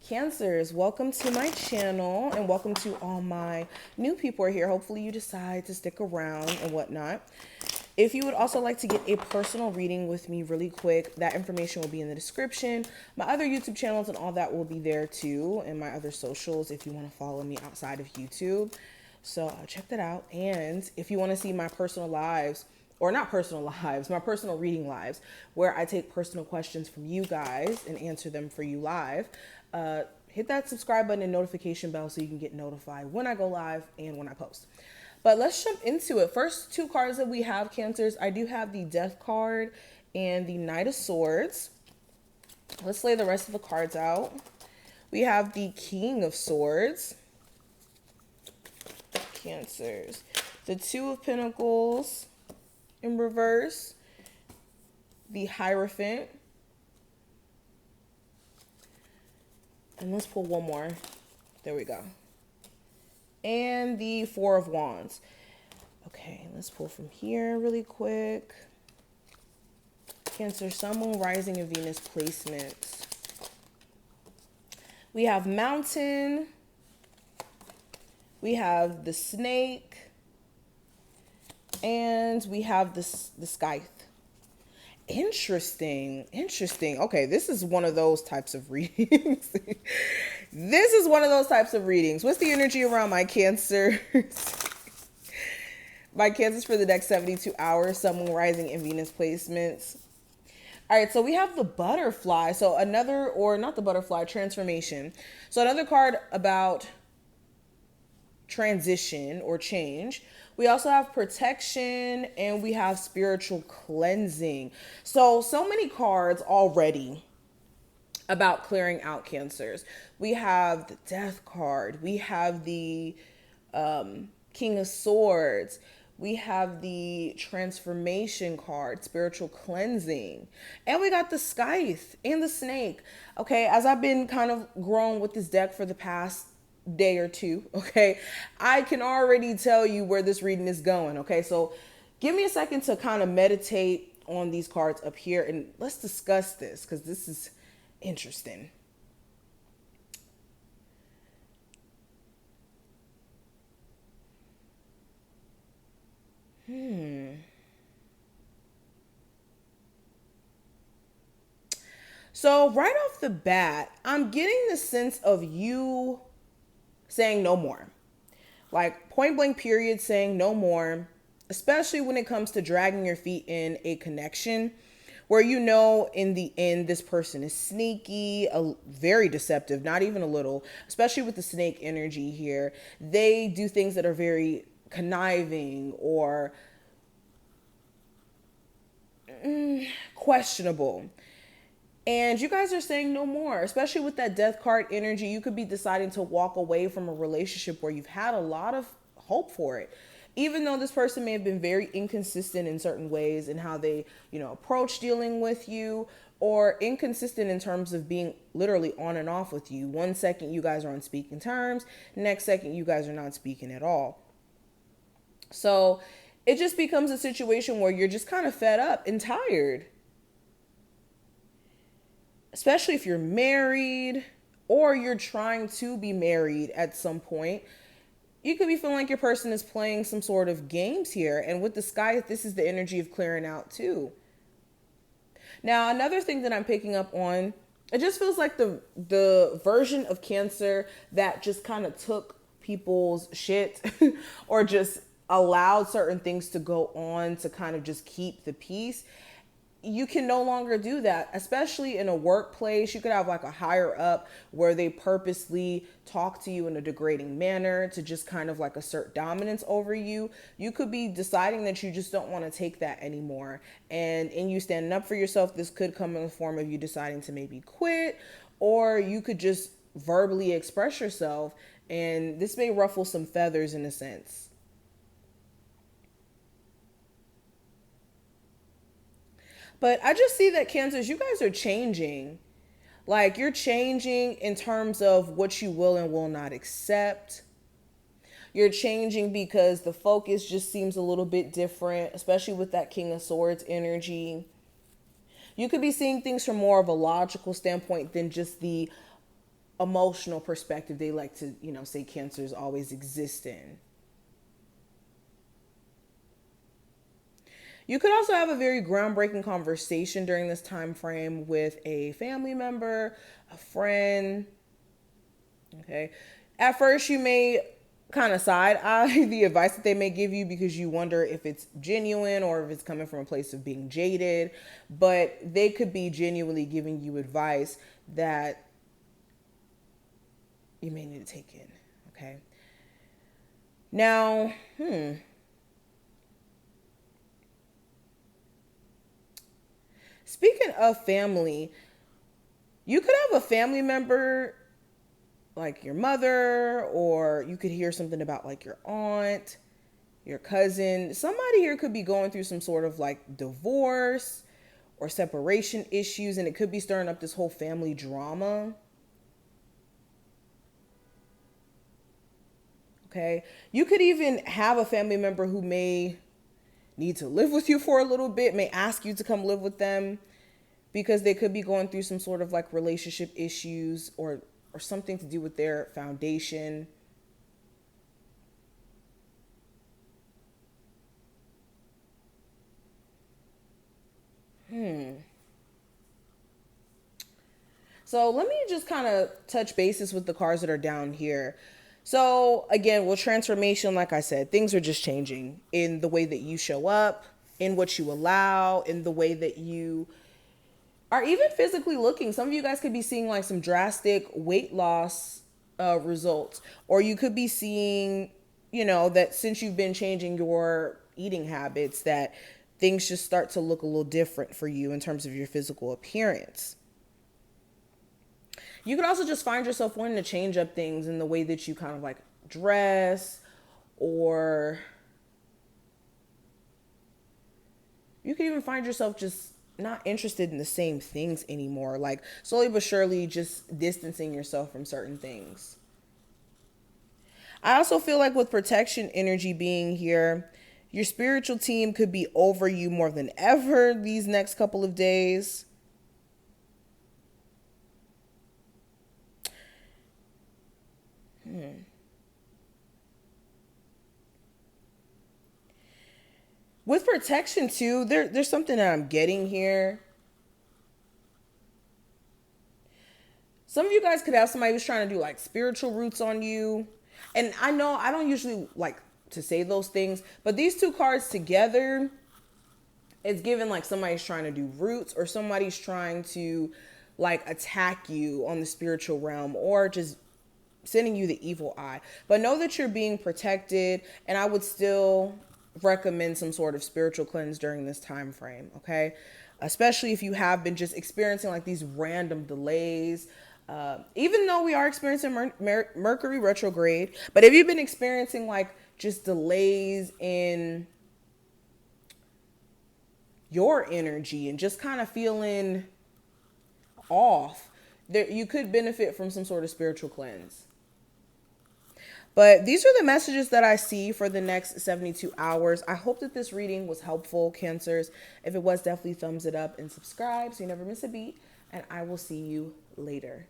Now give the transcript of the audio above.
Cancers, welcome to my channel and welcome to all my new people are here. Hopefully you decide to stick around and whatnot. If you would also like to get a personal reading with me really quick, that information will be in the description. My other YouTube channels and all that will be there too, and my other socials if you want to follow me outside of YouTube. So check that out. And if you want to see my personal lives, or not personal lives, my personal reading lives, where I take personal questions from you guys and answer them for you live, hit that subscribe button and notification bell so you can get notified when I go live and when I post. But let's jump into it. First two cards that we have, Cancers, I do have the Death card and the Knight of Swords. Let's lay the rest of the cards out. We have the King of Swords, Cancers, the Two of Pentacles in reverse, the Hierophant, and let's pull one more. There we go. And the Four of Wands. Okay, let's pull from here really quick. Cancer, Sun, Moon, Rising, and Venus placements. We have Mountain. We have the Snake. And we have the Scythe. Interesting. Okay, this is one of those types of readings. This is one of those types of readings. What's the energy around my Cancers? My Cancers for the next 72 hours, Sun, Moon, Rising, and Venus placements. All right, so we have the Butterfly. So another, or not the Butterfly, Transformation. So another card about transition or change. We also have Protection and we have Spiritual Cleansing. So many cards already about clearing out, Cancers. We have the Death card. We have the King of Swords. We have the Transformation card, Spiritual Cleansing. And we got the Scythe and the Snake. Okay, as I've been kind of growing with this deck for the past day or two, okay, I can already tell you where this reading is going. Okay, so give me a second to kind of meditate on these cards up here and let's discuss this because this is interesting. So right off the bat, I'm getting the sense of you saying no more. Like point blank period, saying no more, especially when it comes to dragging your feet in a connection where you know in the end this person is sneaky, very deceptive, not even a little, especially with the snake energy here. They do things that are very conniving or questionable. And you guys are saying no more, especially with that Death card energy. You could be deciding to walk away from a relationship where you've had a lot of hope for it. Even though this person may have been very inconsistent in certain ways in how they, approach dealing with you, or inconsistent in terms of being literally on and off with you. One second you guys are on speaking terms, next second you guys are not speaking at all. So it just becomes a situation where you're just kind of fed up and tired. Especially if you're married or you're trying to be married at some point, you could be feeling like your person is playing some sort of games here. And with the Scythe, this is the energy of clearing out too. Now, another thing that I'm picking up on, it just feels like the version of Cancer that just kind of took people's shit or just allowed certain things to go on to kind of just keep the peace. You can no longer do that, especially in a workplace. You could have like a higher up where they purposely talk to you in a degrading manner to just kind of like assert dominance over you. You could be deciding that you just don't want to take that anymore. And in you standing up for yourself, this could come in the form of you deciding to maybe quit, or you could just verbally express yourself. And this may ruffle some feathers in a sense. But I just see that, Cancers, you guys are changing. Like, you're changing in terms of what you will and will not accept. You're changing because the focus just seems a little bit different, especially with that King of Swords energy. You could be seeing things from more of a logical standpoint than just the emotional perspective they like to, say Cancers always exist in. You could also have a very groundbreaking conversation during this time frame with a family member, a friend. Okay. At first, you may kind of side eye the advice that they may give you because you wonder if it's genuine or if it's coming from a place of being jaded. But they could be genuinely giving you advice that you may need to take in. Okay. Now, speaking of family, you could have a family member like your mother, or you could hear something about like your aunt, your cousin. Somebody here could be going through some sort of like divorce or separation issues, and it could be stirring up this whole family drama. Okay. You could even have a family member who may need to live with you for a little bit, may ask you to come live with them because they could be going through some sort of like relationship issues or something to do with their foundation. So let me just kind of touch bases with the cards that are down here. So again, with transformation, like I said, things are just changing in the way that you show up, in what you allow, in the way that you are even physically looking. Some of you guys could be seeing like some drastic weight loss results, or you could be seeing, that since you've been changing your eating habits, that things just start to look a little different for you in terms of your physical appearance. You could also just find yourself wanting to change up things in the way that you kind of like dress, or you could even find yourself just not interested in the same things anymore. Like slowly but surely just distancing yourself from certain things. I also feel like with protection energy being here, your spiritual team could be over you more than ever these next couple of days. With protection too, there's something that I'm getting here. Some of you guys could have somebody who's trying to do like spiritual roots on you. And I know I don't usually like to say those things, but these two cards together, it's given like somebody's trying to do roots, or somebody's trying to like attack you on the spiritual realm, or just sending you the evil eye. But know that you're being protected, and I would still recommend some sort of spiritual cleanse during this time frame, okay? Especially if you have been just experiencing like these random delays. Even though we are experiencing Mercury retrograde, but if you've been experiencing like just delays in your energy and just kind of feeling off, there you could benefit from some sort of spiritual cleanse. But these are the messages that I see for the next 72 hours. I hope that this reading was helpful, Cancers. If it was, definitely thumbs it up and subscribe so you never miss a beat. And I will see you later.